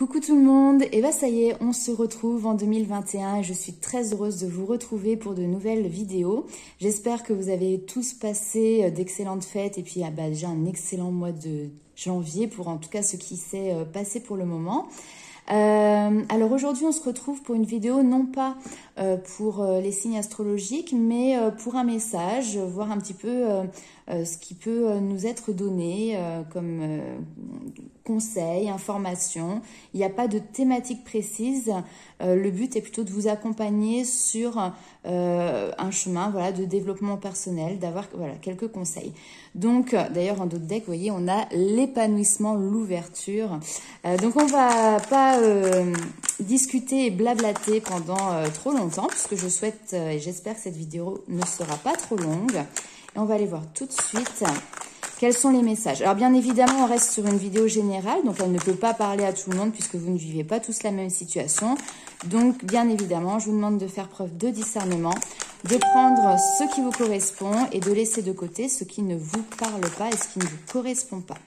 Coucou tout le monde, et bah ça y est, on se retrouve en 2021 et je suis très heureuse de vous retrouver pour de nouvelles vidéos. J'espère que vous avez tous passé d'excellentes fêtes et puis déjà un excellent mois de janvier pour en tout cas ce qui s'est passé pour le moment. Alors aujourd'hui on se retrouve pour une vidéo non pas pour les signes astrologiques mais pour un message, voir un petit peu ce qui peut nous être donné comme conseils, informations. Il n'y a pas de thématique précise, le but est plutôt de vous accompagner sur un chemin de développement personnel, d'avoir quelques conseils. Donc d'ailleurs en d'autres decks, vous voyez, on a l'épanouissement, l'ouverture. Donc on va pas discuter et blablater pendant trop longtemps puisque je souhaite et j'espère que cette vidéo ne sera pas trop longue. Et on va aller voir tout de suite quels sont les messages. Alors bien évidemment, on reste sur une vidéo générale, donc elle ne peut pas parler à tout le monde puisque vous ne vivez pas tous la même situation. Donc bien évidemment, je vous demande de faire preuve de discernement, de prendre ce qui vous correspond et de laisser de côté ce qui ne vous parle pas et ce qui ne vous correspond pas.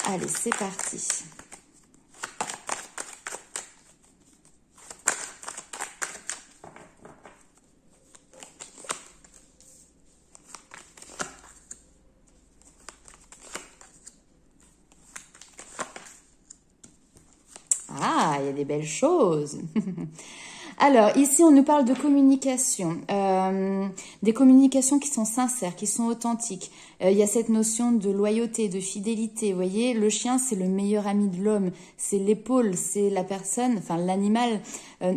Allez, c'est parti. Ah, il y a des belles choses. Alors, ici, on nous parle de communication, des communications qui sont sincères, qui sont authentiques. Il y a cette notion de loyauté, de fidélité. Vous voyez, le chien, c'est le meilleur ami de l'homme. C'est l'épaule, c'est la personne, enfin l'animal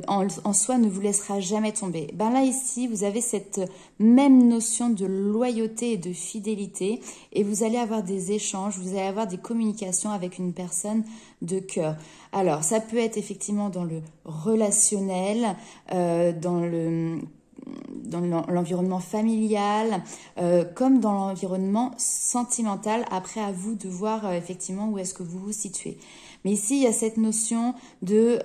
en soi ne vous laissera jamais tomber. Ben là, ici, vous avez cette même notion de loyauté et de fidélité. Et vous allez avoir des échanges, vous allez avoir des communications avec une personne de cœur. Alors, ça peut être effectivement dans le relationnel, dans l'environnement familial, comme dans l'environnement sentimental. Après, à vous de voir effectivement où est-ce que vous vous situez. Mais ici, il y a cette notion de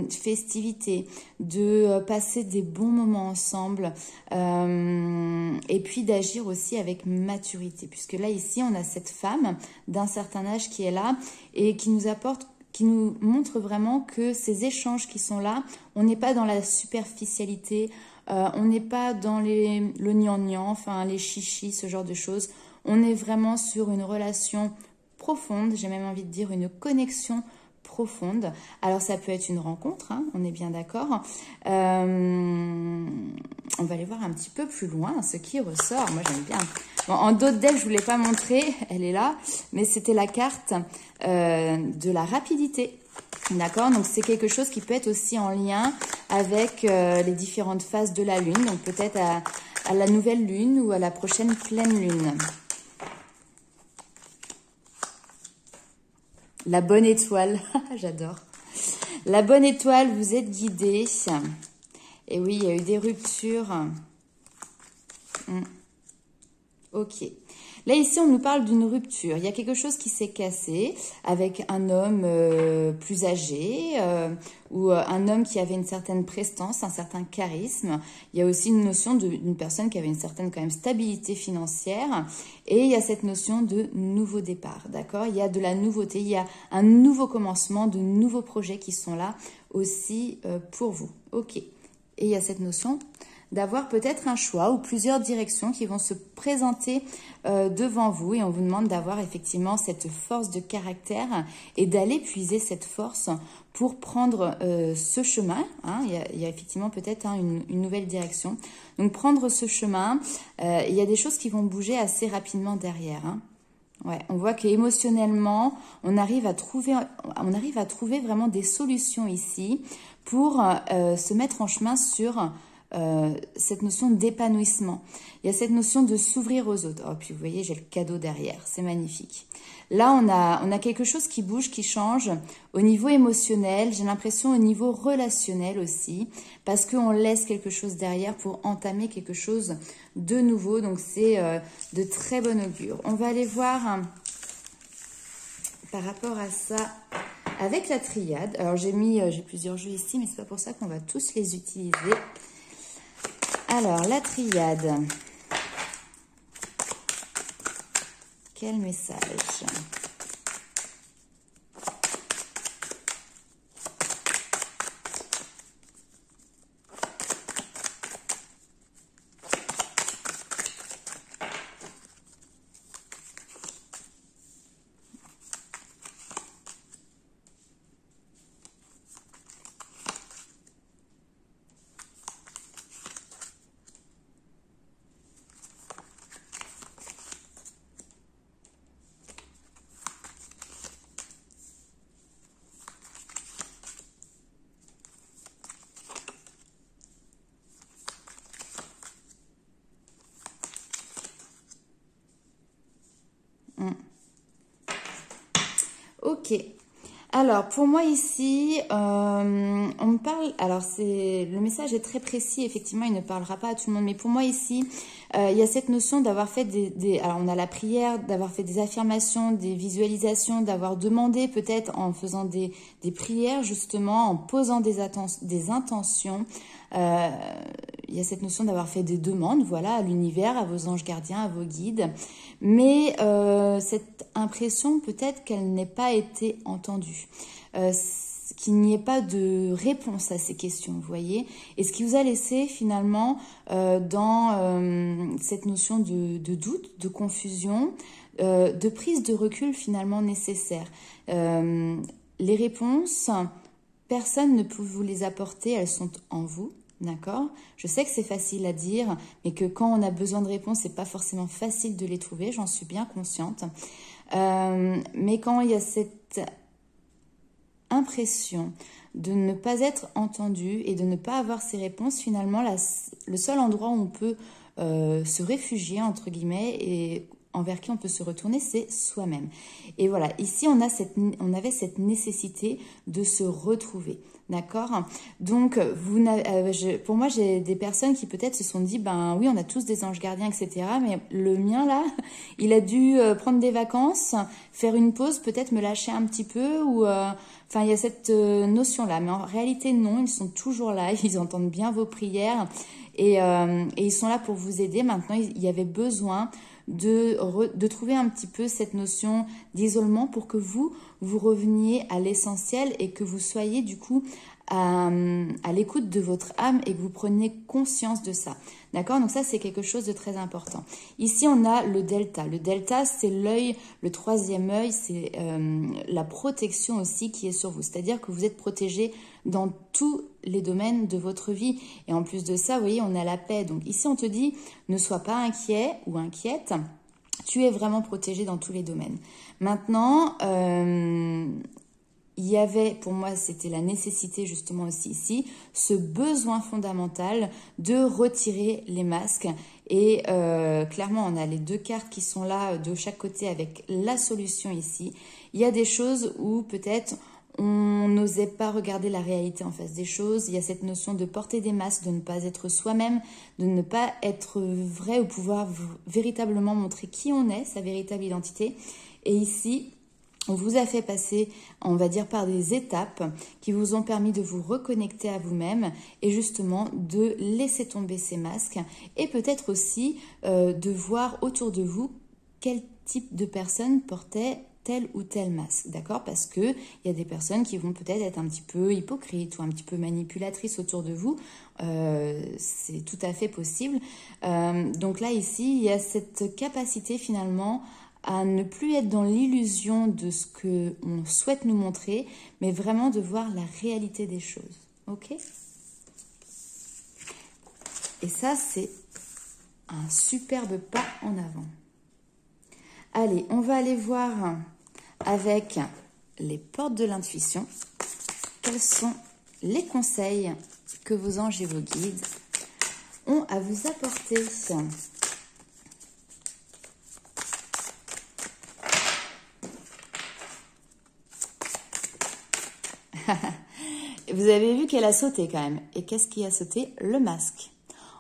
festivité, de passer des bons moments ensemble et puis d'agir aussi avec maturité. Puisque là, ici, on a cette femme d'un certain âge qui est là et qui nous apporte, qui nous montre vraiment que ces échanges qui sont là, on n'est pas dans la superficialité, on n'est pas dans le gnangnan, enfin les chichis, ce genre de choses. On est vraiment sur une relation profonde, j'ai même envie de dire une connexion profonde. Alors ça peut être une rencontre, hein, on est bien d'accord. On va aller voir un petit peu plus loin ce qui ressort. Moi j'aime bien. Bon, en d'autres decks, je ne vous l'ai pas montré, elle est là, mais c'était la carte de la rapidité. D'accord, donc c'est quelque chose qui peut être aussi en lien avec les différentes phases de la lune, donc peut-être à la nouvelle lune ou à la prochaine pleine lune. La bonne étoile, j'adore. La bonne étoile, vous êtes guidé. Et oui, il y a eu des ruptures. Ok. Là, ici, on nous parle d'une rupture. Il y a quelque chose qui s'est cassé avec un homme plus âgé ou un homme qui avait une certaine prestance, un certain charisme. Il y a aussi une notion d'une personne qui avait une certaine quand même stabilité financière. Et il y a cette notion de nouveau départ, d'accord? Il y a de la nouveauté, il y a un nouveau commencement, de nouveaux projets qui sont là aussi pour vous. Ok. Et il y a cette notion d'avoir peut-être un choix ou plusieurs directions qui vont se présenter devant vous et on vous demande d'avoir effectivement cette force de caractère et d'aller puiser cette force pour prendre ce chemin. Hein. Il y a effectivement peut-être une nouvelle direction. Donc prendre ce chemin, il y a des choses qui vont bouger assez rapidement derrière. Hein. Ouais, on voit qu'émotionnellement, on arrive à trouver vraiment des solutions ici pour se mettre en chemin sur cette notion d'épanouissement. Il y a cette notion de s'ouvrir aux autres. Oh, puis vous voyez, j'ai le cadeau derrière, c'est magnifique. Là, on a quelque chose qui bouge, qui change au niveau émotionnel, j'ai l'impression au niveau relationnel aussi, parce qu'on laisse quelque chose derrière pour entamer quelque chose de nouveau, donc c'est de très bon augure. On va aller voir par rapport à ça avec la triade. Alors j'ai plusieurs jeux ici, mais c'est pas pour ça qu'on va tous les utiliser. Alors, la triade. Quel message? Ok. Alors, pour moi ici, on me parle... Alors, le message est très précis. Effectivement, il ne parlera pas à tout le monde. Mais pour moi ici, il y a cette notion d'avoir fait Alors, on a la prière, d'avoir fait des affirmations, des visualisations, d'avoir demandé peut-être en faisant des prières, justement, en posant des intentions. Il y a cette notion d'avoir fait des demandes, voilà, à l'univers, à vos anges gardiens, à vos guides. Mais cette impression, peut-être qu'elle n'ait pas été entendue. Qu'il n'y ait pas de réponse à ces questions, vous voyez. Et ce qui vous a laissé finalement dans cette notion de doute, de confusion, de prise de recul finalement nécessaire. Les réponses, personne ne peut vous les apporter, elles sont en vous. D'accord? Je sais que c'est facile à dire, mais que quand on a besoin de réponses, c'est pas forcément facile de les trouver, j'en suis bien consciente. Mais quand il y a cette impression de ne pas être entendu et de ne pas avoir ces réponses, finalement, le seul endroit où on peut se réfugier, entre guillemets, et envers qui on peut se retourner, c'est soi-même. Et voilà, ici, on avait cette nécessité de se retrouver. D'accord? Donc, pour moi, j'ai des personnes qui peut-être se sont dit, ben oui, on a tous des anges gardiens, etc. Mais le mien, là, il a dû prendre des vacances, faire une pause, peut-être me lâcher un petit peu, ou... Enfin, il y a cette notion-là. Mais en réalité, non, ils sont toujours là, ils entendent bien vos prières et ils sont là pour vous aider. Maintenant, il y avait besoin de trouver un petit peu cette notion d'isolement pour que vous reveniez à l'essentiel et que vous soyez du coup à l'écoute de votre âme et que vous preniez conscience de ça. D'accord? Donc ça, c'est quelque chose de très important. Ici, on a le delta. Le delta, c'est l'œil, le troisième œil, c'est la protection aussi qui est sur vous. C'est-à-dire que vous êtes protégé dans tous les domaines de votre vie. Et en plus de ça, vous voyez, on a la paix. Donc ici, on te dit, ne sois pas inquiet ou inquiète. Tu es vraiment protégé dans tous les domaines. Maintenant, il y avait, pour moi, c'était la nécessité justement aussi ici, ce besoin fondamental de retirer les masques. Et clairement, on a les deux cartes qui sont là de chaque côté avec la solution ici. Il y a des choses où peut-être on n'osait pas regarder la réalité en face des choses. Il y a cette notion de porter des masques, de ne pas être soi-même, de ne pas être vrai ou pouvoir véritablement montrer qui on est, sa véritable identité. Et ici, on vous a fait passer, on va dire, par des étapes qui vous ont permis de vous reconnecter à vous-même et justement de laisser tomber ces masques et peut-être aussi de voir autour de vous quel type de personnes portaient tel ou tel masque, d'accord? Parce que il y a des personnes qui vont peut-être être un petit peu hypocrites ou un petit peu manipulatrices autour de vous. C'est tout à fait possible. Donc là, ici, il y a cette capacité finalement à ne plus être dans l'illusion de ce qu'on souhaite nous montrer, mais vraiment de voir la réalité des choses. Ok? Et ça, c'est un superbe pas en avant. Allez, on va aller voir avec les portes de l'intuition quels sont les conseils que vos anges et vos guides ont à vous apporter. Vous avez vu qu'elle a sauté quand même. Et qu'est-ce qui a sauté? Le masque.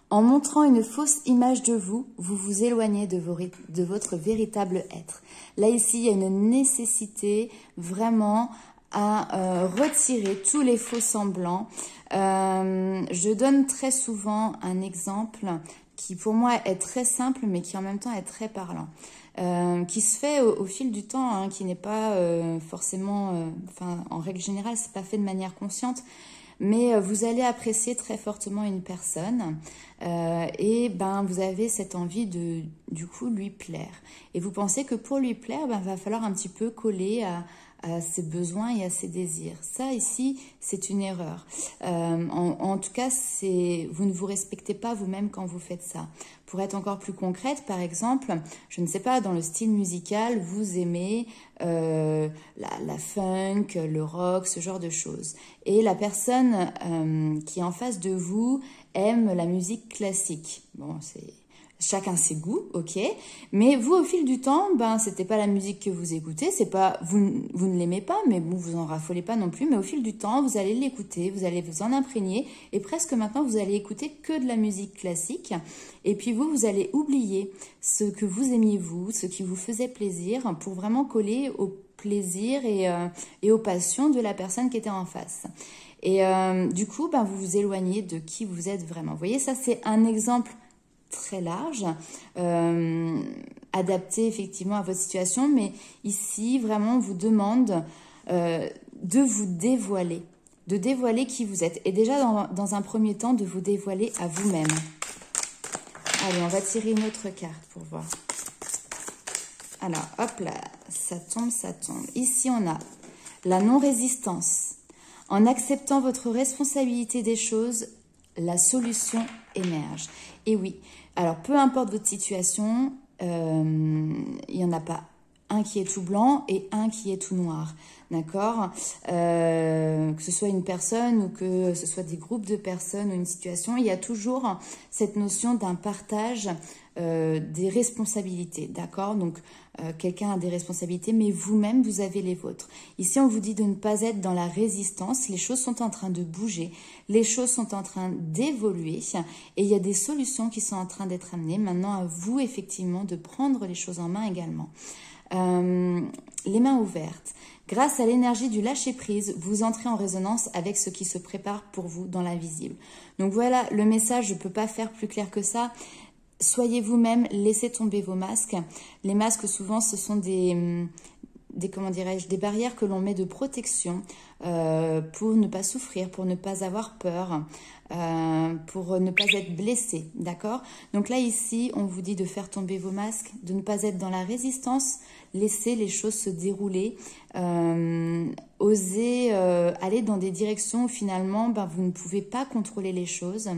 En montrant une fausse image de vous, vous vous éloignez de votre véritable être. Là, ici, il y a une nécessité vraiment à retirer tous les faux semblants. Je donne très souvent un exemple qui, pour moi, est très simple, mais qui en même temps est très parlant. Qui se fait au fil du temps, hein, qui n'est pas forcément... en règle générale, c'est pas fait de manière consciente. Mais vous allez apprécier très fortement une personne et vous avez cette envie de, du coup, lui plaire. Et vous pensez que pour lui plaire, il va falloir un petit peu coller à ses besoins et à ses désirs. Ça, ici, c'est une erreur. En tout cas, vous ne vous respectez pas vous-même quand vous faites ça. Pour être encore plus concrète, par exemple, je ne sais pas, dans le style musical, vous aimez la funk, le rock, ce genre de choses. Et la personne qui est en face de vous aime la musique classique. Bon, c'est Chacun ses goûts, ok. Mais vous, au fil du temps, ben, c'était pas la musique que vous écoutez, c'est pas, vous ne l'aimez pas, mais bon, vous en raffolez pas non plus. Mais au fil du temps, vous allez l'écouter, vous allez vous en imprégner, et presque maintenant, vous allez écouter que de la musique classique. Et puis vous allez oublier ce que vous aimiez vous, ce qui vous faisait plaisir, pour vraiment coller au plaisir et aux passions de la personne qui était en face. Et du coup, ben, vous vous éloignez de qui vous êtes vraiment. Vous voyez, ça c'est un exemple très large, adapté effectivement à votre situation, mais ici vraiment on vous demande de vous dévoiler, de dévoiler qui vous êtes, et déjà dans un premier temps de vous dévoiler à vous-même. Allez, on va tirer une autre carte pour voir. Alors hop là, ça tombe, ça tombe. Ici on a la non-résistance. En acceptant votre responsabilité des choses, la solution émerge. Et oui, alors peu importe votre situation, il n'y en a pas un qui est tout blanc et un qui est tout noir, d'accord, que ce soit une personne ou que ce soit des groupes de personnes ou une situation, il y a toujours cette notion d'un partage des responsabilités, d'accord. Donc quelqu'un a des responsabilités, mais vous-même vous avez les vôtres. Ici on vous dit de ne pas être dans la résistance, les choses sont en train de bouger, les choses sont en train d'évoluer et il y a des solutions qui sont en train d'être amenées. Maintenant à vous effectivement de prendre les choses en main également. Les mains ouvertes. Grâce à l'énergie du lâcher-prise, vous entrez en résonance avec ce qui se prépare pour vous dans l'invisible. Donc voilà, le message, je ne peux pas faire plus clair que ça. Soyez vous-même, laissez tomber vos masques. Les masques, souvent, ce sont des comment dirais-je, des barrières que l'on met de protection pour ne pas souffrir, pour ne pas avoir peur, pour ne pas être blessé, d'accord? Donc là, ici, on vous dit de faire tomber vos masques, de ne pas être dans la résistance, laisser les choses se dérouler, oser aller dans des directions où finalement, ben, vous ne pouvez pas contrôler les choses.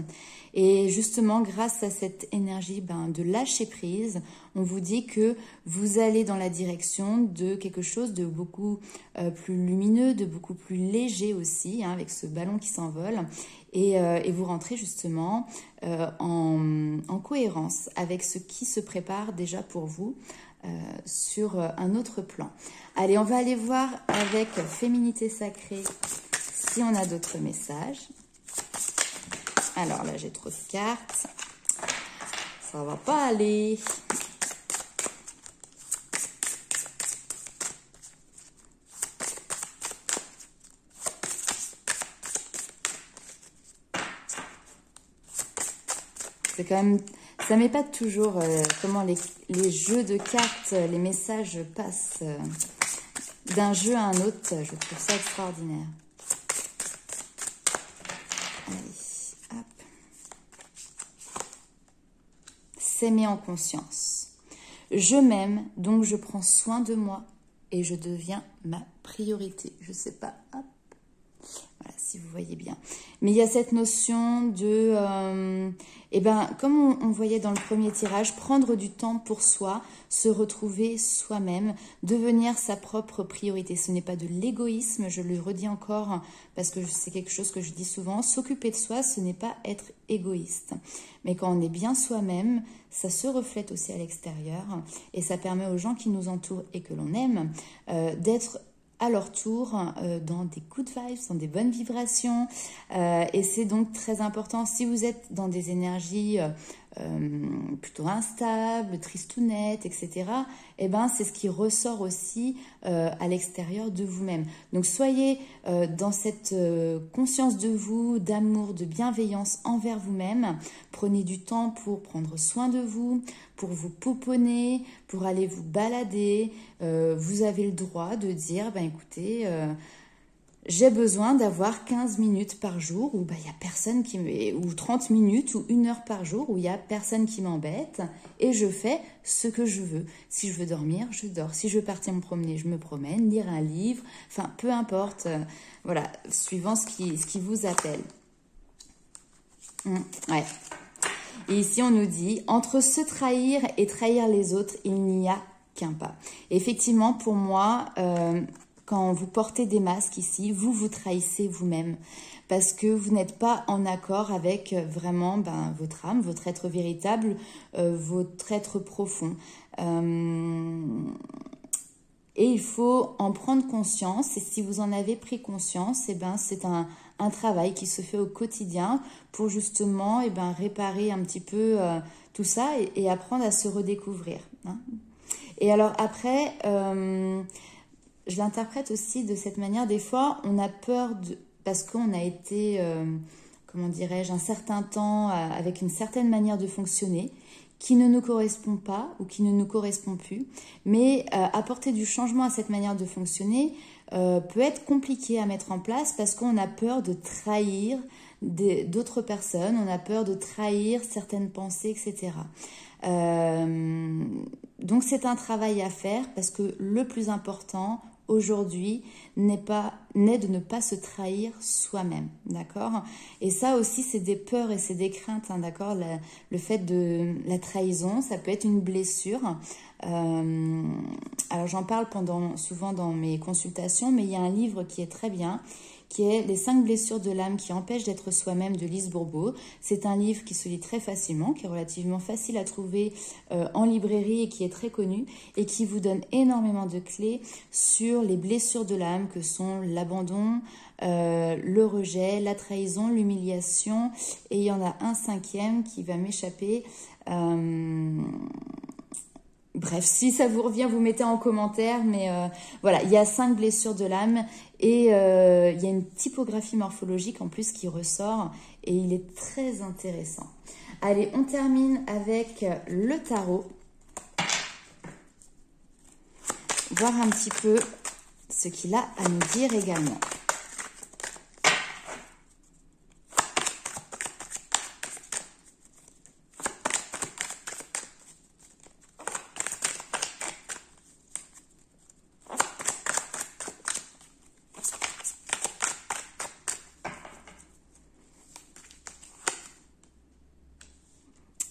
Et justement, grâce à cette énergie de lâcher prise, on vous dit que vous allez dans la direction de quelque chose de beaucoup plus lumineux, de beaucoup plus léger aussi, hein, avec ce ballon qui s'envole. Et vous rentrez justement en cohérence avec ce qui se prépare déjà pour vous sur un autre plan. Allez, on va aller voir avec Féminité Sacrée si on a d'autres messages. Alors là, j'ai trop de cartes. Ça va pas aller. C'est quand même... Ça m'épate toujours comment les jeux de cartes, les messages passent d'un jeu à un autre. Je trouve ça extraordinaire. Allez, hop. S'aimer en conscience. Je m'aime, donc je prends soin de moi et je deviens ma priorité. Je sais pas, hop. Voilà, si vous voyez bien. Mais il y a cette notion de, comme on voyait dans le premier tirage, prendre du temps pour soi, se retrouver soi-même, devenir sa propre priorité. Ce n'est pas de l'égoïsme, je le redis encore, parce que c'est quelque chose que je dis souvent. S'occuper de soi, ce n'est pas être égoïste. Mais quand on est bien soi-même, ça se reflète aussi à l'extérieur. Et ça permet aux gens qui nous entourent et que l'on aime d'être à leur tour dans des good vibes, dans des bonnes vibrations. Et c'est donc très important. Si vous êtes dans des énergies plutôt instables, tristounettes, etc., eh ben, c'est ce qui ressort aussi à l'extérieur de vous-même. Donc soyez dans cette conscience de vous, d'amour, de bienveillance envers vous-même. Prenez du temps pour prendre soin de vous, pour vous pouponner, pour aller vous balader. Vous avez le droit de dire, écoutez, j'ai besoin d'avoir 15 minutes par jour où il y a personne qui ou 30 minutes ou 1 heure par jour où il y a personne qui m'embête et je fais ce que je veux. Si je veux dormir, je dors. Si je veux partir me promener, je me promène, lire un livre, enfin peu importe, voilà, suivant ce qui vous appelle. Ouais. Et ici on nous dit, entre se trahir et trahir les autres, il n'y a qu'un pas. Et effectivement, pour moi, quand vous portez des masques ici, vous vous trahissez vous-même parce que vous n'êtes pas en accord avec vraiment votre âme, votre être véritable, votre être profond. Et il faut en prendre conscience. Et si vous en avez pris conscience, c'est un travail qui se fait au quotidien pour justement réparer un petit peu tout ça et apprendre à se redécouvrir. Hein. Et alors après, je l'interprète aussi de cette manière. Des fois, on a peur parce qu'on a été, comment dirais-je, un certain temps avec une certaine manière de fonctionner qui ne nous correspond pas ou qui ne nous correspond plus. Mais apporter du changement à cette manière de fonctionner peut être compliqué à mettre en place parce qu'on a peur de trahir d'autres personnes, on a peur de trahir certaines pensées, etc. Donc c'est un travail à faire parce que le plus important aujourd'hui n'est de ne pas se trahir soi-même, d'accord? Et ça aussi, c'est des peurs et c'est des craintes, hein, d'accord? Le fait de la trahison, ça peut être une blessure. Alors j'en parle souvent dans mes consultations, mais il y a un livre qui est très bien, qui est Les 5 blessures de l'âme qui empêchent d'être soi-même de Lise Bourbeau. C'est un livre qui se lit très facilement, qui est relativement facile à trouver en librairie et qui est très connu et qui vous donne énormément de clés sur les blessures de l'âme que sont l'abandon, le rejet, la trahison, l'humiliation et il y en a un 5e qui va m'échapper. Bref, si ça vous revient, vous mettez en commentaire. Mais voilà, il y a 5 blessures de l'âme et il y a une typographie morphologique en plus qui ressort et il est très intéressant. Allez, on termine avec le tarot. Voir un petit peu ce qu'il a à nous dire également.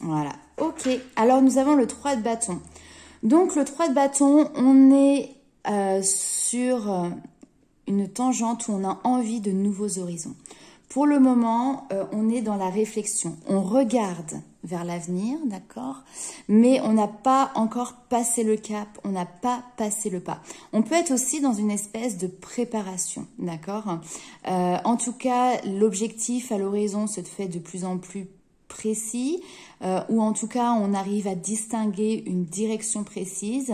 Voilà, ok. Alors, nous avons le 3 de bâton. Donc, le 3 de bâton, on est sur une tangente où on a envie de nouveaux horizons. Pour le moment, on est dans la réflexion. On regarde vers l'avenir, d'accord? Mais on n'a pas encore passé le cap, on n'a pas passé le pas. On peut être aussi dans une espèce de préparation, d'accord? En tout cas, l'objectif à l'horizon se fait de plus en plus précis, ou en tout cas on arrive à distinguer une direction précise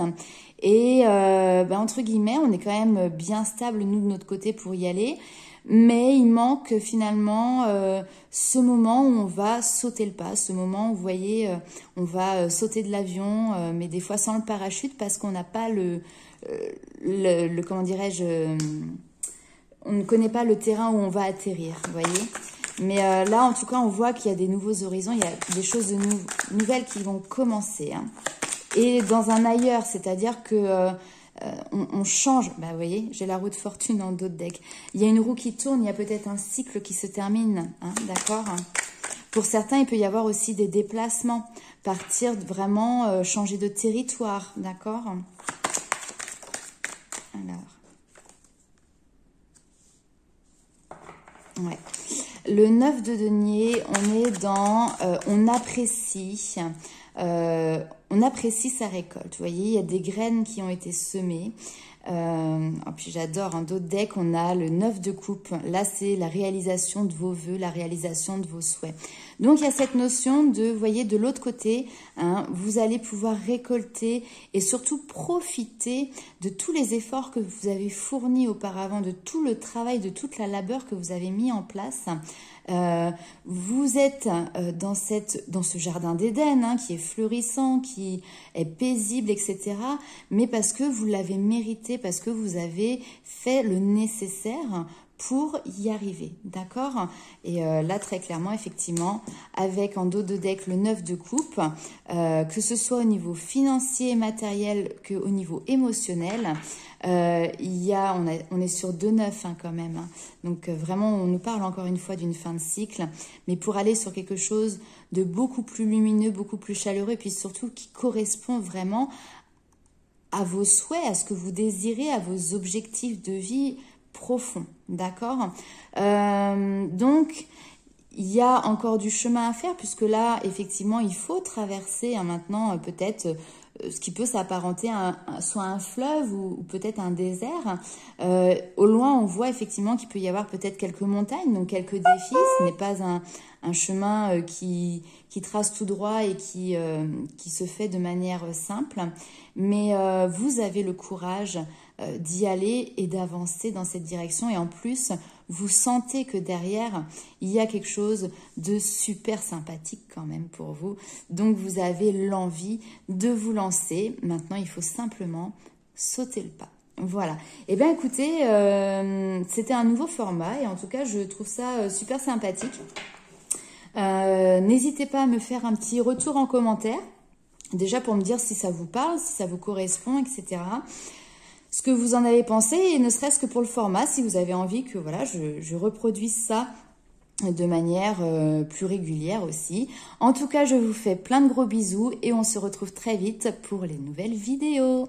et entre guillemets on est quand même bien stable nous de notre côté pour y aller, mais il manque finalement ce moment où on va sauter le pas, ce moment où vous voyez on va sauter de l'avion mais des fois sans le parachute parce qu'on n'a pas le comment dirais-je, on ne connaît pas le terrain où on va atterrir, vous voyez. Mais là, en tout cas, on voit qu'il y a des nouveaux horizons, il y a des choses nouvelles qui vont commencer. Hein. Et dans un ailleurs, c'est-à-dire que on change. Bah, vous voyez, j'ai la roue de fortune dans d'autres decks. Il y a une roue qui tourne, il y a peut-être un cycle qui se termine, hein, d'accord? Pour certains, il peut y avoir aussi des déplacements, partir vraiment, changer de territoire, d'accord? Alors, ouais. Le 9 de denier, on est dans on apprécie sa récolte. Vous voyez, il y a des graines qui ont été semées. Puis j'adore, hein, d'autres decks, on a le 9 de coupe. Là, c'est la réalisation de vos vœux, la réalisation de vos souhaits. Donc, il y a cette notion de, vous voyez, de l'autre côté, hein, vous allez pouvoir récolter et surtout profiter de tous les efforts que vous avez fournis auparavant, de tout le travail, de toute la labeur que vous avez mis en place. Vous êtes dans ce jardin d'Éden, hein, qui est fleurissant, qui est paisible, etc. Mais parce que vous l'avez mérité, parce que vous avez fait le nécessaire pour y arriver, d'accord? Et là, très clairement, effectivement, avec en dos de deck le 9 de coupe, que ce soit au niveau financier et matériel qu'au niveau émotionnel, on est sur 2-9 hein, quand même. Hein. Donc vraiment, on nous parle encore une fois d'une fin de cycle, mais pour aller sur quelque chose de beaucoup plus lumineux, beaucoup plus chaleureux, et puis surtout qui correspond vraiment à vos souhaits, à ce que vous désirez, à vos objectifs de vie profonds, d'accord? Donc, il y a encore du chemin à faire puisque là, effectivement, il faut traverser maintenant peut-être ce qui peut s'apparenter à soit un fleuve ou peut-être un désert. Au loin, on voit effectivement qu'il peut y avoir peut-être quelques montagnes, donc quelques défis. Ce n'est pas un chemin qui trace tout droit et qui se fait de manière simple. Mais vous avez le courage d'y aller et d'avancer dans cette direction. Et en plus, vous sentez que derrière, il y a quelque chose de super sympathique quand même pour vous. Donc, vous avez l'envie de vous lancer. Maintenant, il faut simplement sauter le pas. Voilà. Eh bien, écoutez, c'était un nouveau format et en tout cas, je trouve ça super sympathique. N'hésitez pas à me faire un petit retour en commentaire. Déjà pour me dire si ça vous parle, si ça vous correspond, etc. Ce que vous en avez pensé, et ne serait-ce que pour le format, si vous avez envie que voilà, je reproduise ça de manière plus régulière aussi. En tout cas, je vous fais plein de gros bisous et on se retrouve très vite pour les nouvelles vidéos.